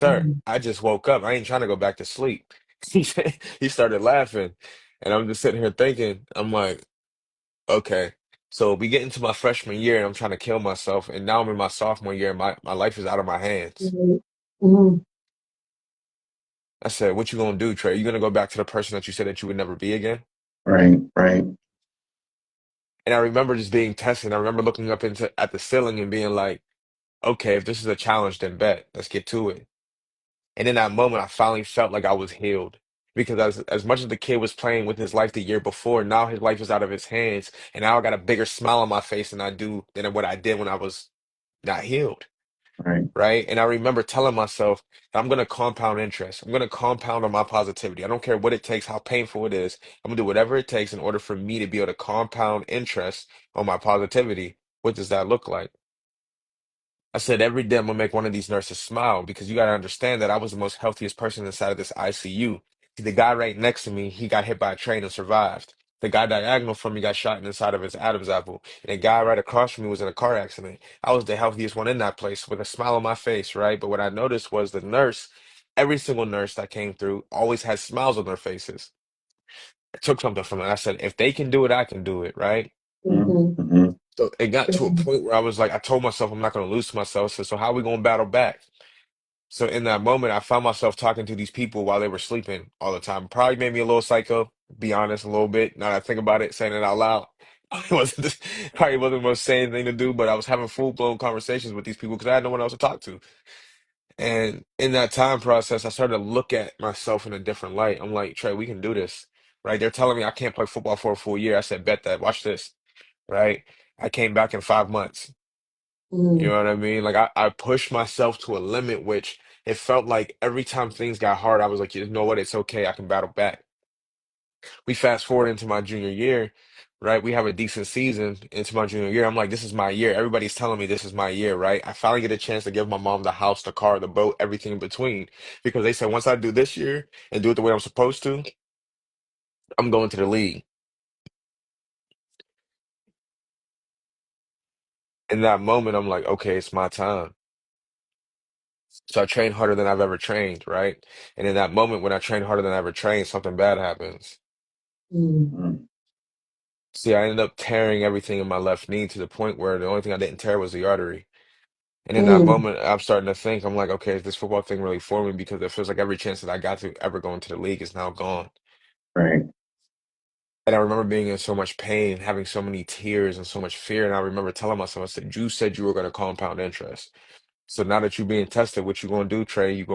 sir, Mm. I just woke up. I ain't trying to go back to sleep. He started laughing. And I'm just sitting here thinking, I'm like, okay. So we get into my freshman year and I'm trying to kill myself. And now I'm in my sophomore year and my life is out of my hands. Mhm. Mhm. I said, what you gonna do, Trey? You gonna go back to the person that you said that you would never be again? Right, right, And I remember just being tested. I remember looking up into at the ceiling and being like, okay, if this is a challenge, then bet. Let's get to it. And in that moment, I finally felt like I was healed. Because as much as the kid was playing with his life the year before, now his life is out of his hands. And now I got a bigger smile on my face than what I did when I was not healed. right. Right. And I remember telling myself that I'm going to compound interest. I'm going to compound on my positivity. I don't care what it takes, how painful it is. I'm going to do whatever it takes in order for me to be able to compound interest on my positivity. What does that look like? I said every day I'm gonna make one of these nurses smile because you gotta understand that I was the most healthiest person inside of this ICU. See, the guy right next to me, he got hit by a train and survived. The guy diagonal from me got shot in the side of his Adam's apple. And the guy right across from me was in a car accident. I was the healthiest one in that place with a smile on my face, right? But what I noticed was the nurse, every single nurse that came through always had smiles on their faces. I took something from it. I said, if they can do it, I can do it, right? Mhm. Mhm. So it got to a Mhm. point where I was like, I told myself I'm not gonna lose to myself. So how are we gonna battle back? So in that moment, I found myself talking to these people while they were sleeping all the time. Probably made me a little psycho, be honest, a little bit. Now that I think about it, saying it out loud, it wasn't probably wasn't the most sane thing to do, but I was having full-blown conversations with these people because I had no one else to talk to. And in that time process, I started to look at myself in a different light. I'm like, Trey, we can do this, right? They're telling me I can't play football for a full year. I said, bet that. Watch this, right? I came back in 5 months. You Mhm. know what I mean? Like I pushed myself to a limit, which it felt like every time things got hard, I was like, you know what? It's okay. I can battle back. We fast forward into my junior year, right? We have a decent season into my junior year. I'm like, this is my year. Everybody's telling me this is my year, right? I finally get a chance to give my mom the house, the car, the boat, everything in between. Because they said once I do this year and do it the way I'm supposed to, I'm going to the league. In that moment, I'm like, okay, it's my time. So I train harder than I've ever trained, right? And in that moment, when I train harder than I ever trained, something bad happens. Mhm. See, I ended up tearing everything in my left knee to the point where the only thing I didn't tear was the artery. And in that Mhm. moment, I'm starting to think, I'm like, okay, is this football thing really for me? Because it feels like every chance that I got to ever go into the league is now gone. Right. And I remember being in so much pain, having so many tears and so much fear. And I remember telling myself, I said, you said you were going to compound interest. So now that you're being tested, what you going to do, Trey? You going